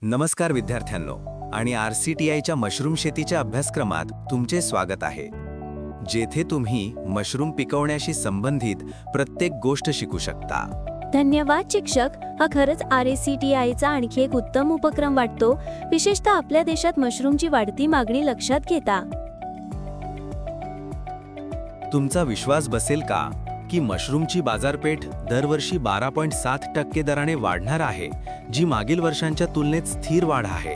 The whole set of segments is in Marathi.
नमस्कार विद्यार्थ्यांनो आणि RCTIच्या मशरूम शेतीच्या अभ्यासक्रमात तुमचे स्वागत आहे, जेथे तुम्ही मशरूम पिकवण्याशी संबंधित प्रत्येक गोष्ट शिकू शकता। धन्यवाद शिक्षक। हा खरंच RCTIचा आणखी एक उत्तम उपक्रम वाटतो, विशेषतः आपल्या देशात मशरूमची वाढती मागणी लक्षात घेता। तुमचा विश्वास बसेल का की मशरूमची बाजारपेठ दरवर्षी 12.7% दराने वाढणार आहे, जी मागील वर्षांच्या तुलनेत स्थिर वाढ आहे।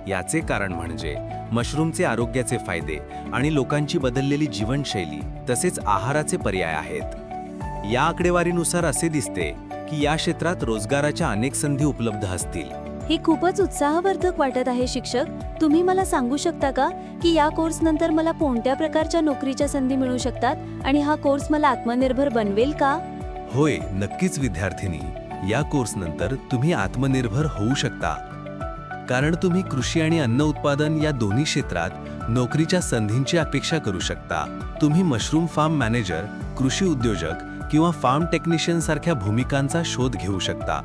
याचे कारण म्हणजे मशरूमचे आरोग्याचे फायदे आणि लोकांची बदललेली जीवनशैली तसेच आहाराचे पर्याय आहेत। या आकडेवारीनुसार असे दिसते की या क्षेत्रात रोजगाराच्या अनेक संधी उपलब्ध असतील। हे खूपच उत्साहवर्धक वाटत आहे शिक्षक। तुम्ही मला सांगू शकता का की या कोर्स नंतर मला कोणत्या प्रकारच्या नोकरीच्या संधी मिळू शकतात आणि हा कोर्स मला आत्मनिर्भर बनवेल का? होय, नक्कीच विद्यार्थिनी। या कोर्स नंतर तुम्ही आत्मनिर्भर होऊ शकता, कारण तुम्ही कृषी आणि अन्न उत्पादन या दोन्ही क्षेत्रात नोकरीच्या संधींची अपेक्षा करू शकता। तुम्ही मशरूम फार्म मॅनेजर, कृषी उद्योजक किंवा फार्म टेक्निशियन सारख्या भूमिकांचा शोध घेऊ शकता,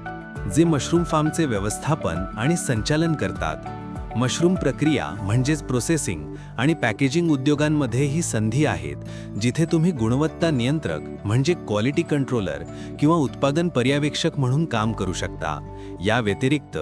जे मशरूम फार्मचे व्यवस्थापन आणि संचालन करतात। मशरूम प्रक्रिया म्हणजेच प्रोसेसिंग आणि पॅकेजिंग उद्योगांमध्ये ही संधी आहेत, जिथे तुम्ही गुणवत्ता नियंत्रक म्हणजे क्वालिटी कंट्रोलर किंवा उत्पादन पर्यवेक्षक म्हणून काम करू शकता। या व्यतिरिक्त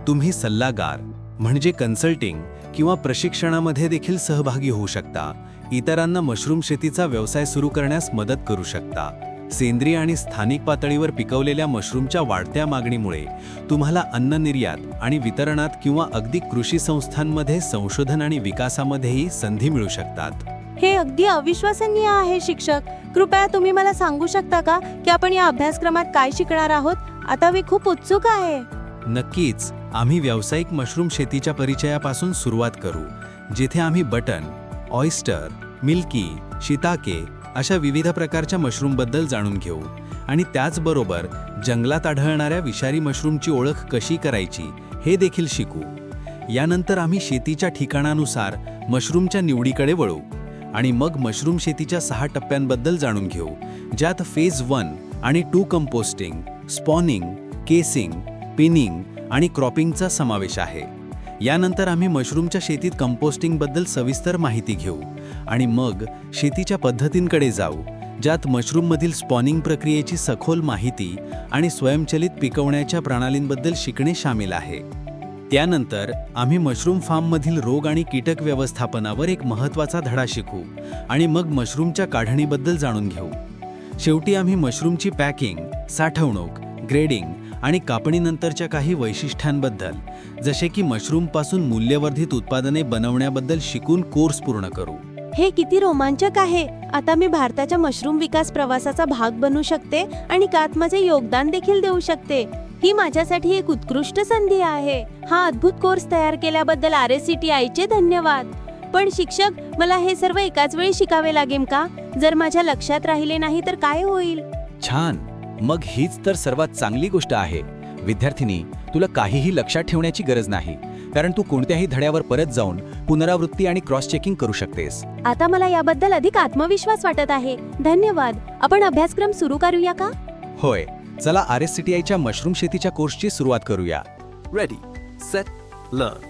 तुम्ही सल्लागार म्हणजे कन्सल्टिंग किंवा प्रशिक्षणामध्ये देखील सहभागी होऊ शकता। इतरांना मशरूम शेतीचा व्यवसाय सुरू करण्यास मदत करू शकता। सेंद्रिय आणि स्थानिक पातळीवर पिकवलेल्या मशरूमच्या वाढत्या मागणीमुळे तुम्हाला अन्न निर्यात आणि वितरणात किंवा अगदी कृषी संस्थांमध्ये संशोधन आणि विकासामध्येही संधी मिळू शकतात। हे अगदी अविश्वसनीय आहे शिक्षक। कृपया तुम्ही मला सांगू शकता का की आपण या अभ्यासक्रमात काय शिकणार आहोत? आता मी खूप उत्सुक आहे। नक्कीच, आम्ही व्यावसायिक मशरूम शेतीच्या परिचयापासून सुरुवात करू, जिथे आम्ही बटन, ऑयस्टर, मिल्की, शिताके अशा विविध प्रकारच्या मशरूमबद्दल जाणून घेऊ आणि त्याचबरोबर जंगलात आढळणाऱ्या विषारी मशरूमची ओळख कशी करायची हे देखील शिकू। यानंतर आम्ही शेतीच्या ठिकाणानुसार मशरूमच्या निवडीकडे वळू आणि मग मशरूम शेतीच्या 6 टप्प्यांबद्दल जाणून घेऊ, ज्यात फेज 1 आणि 2 कंपोस्टिंग, स्पॉनिंग, केसिंग, पिनिंग आणि क्रॉपिंगचा समावेश आहे। यानंतर आम्ही मशरूमच्या शेतीत कंपोस्टिंगबद्दल सविस्तर माहिती घेऊ आणि मग शेतीच्या पद्धतींकडे जाऊ, ज्यात मशरूममधील स्पॉनिंग प्रक्रियेची सखोल माहिती आणि स्वयंचलित पिकवण्याच्या प्रणालींबद्दल शिकणे शामिल आहे। त्यानंतर आम्ही मशरूम फार्ममधील रोग आणि कीटक व्यवस्थापनावर एक महत्त्वाचा धडा शिकू आणि मग मशरूमच्या काढणीबद्दल जाणून घेऊ। शेवटी आम्ही मशरूमची पॅकिंग, साठवणूक, ग्रेडिंग आणि कापणीनंतरच्या काही वैशिष्ट्यांबद्दल, जसे की मशरूमपासून मूल्यवर्धित उत्पादने बनवण्याबद्दल शिकून कोर्स पूर्ण करू। हे किती रोमांचक आहे। आता मी भारताच्या मशरूम विकास प्रवासाचा भाग बनू शकते आणि त्यात माझे योगदान देखील देऊ शकते। ही माझ्यासाठी एक उत्कृष्ट संधी आहे। हा अद्भुत कोर्स तयार केल्याबद्दल RCTIचे धन्यवाद। पण शिक्षक, मला हे सर्व एकाच वेळी शिकावे लागेल का? जर माझ्या लक्षात राहिले नाही तर काय होईल? छान, मग हीच तर सर्वात चांगली गोष्ट आहे। विद्यार्थिनी, तुला काहीही लक्षात ठेवण्याची गरज नाही, कारण तू कोणत्याही धड्यावर परत जाऊन पुनरावृत्ती आणि क्रॉस चेकिंग करू शकतेस। आता मला याबद्दल अधिक आत्मविश्वास वाटत आहे। धन्यवाद। आपण अभ्यासक्रम सुरू करूया का? होय, चला RCTIच्या मशरूम शेतीच्या कोर्सची सुरुवात करूया। Ready, set, learn.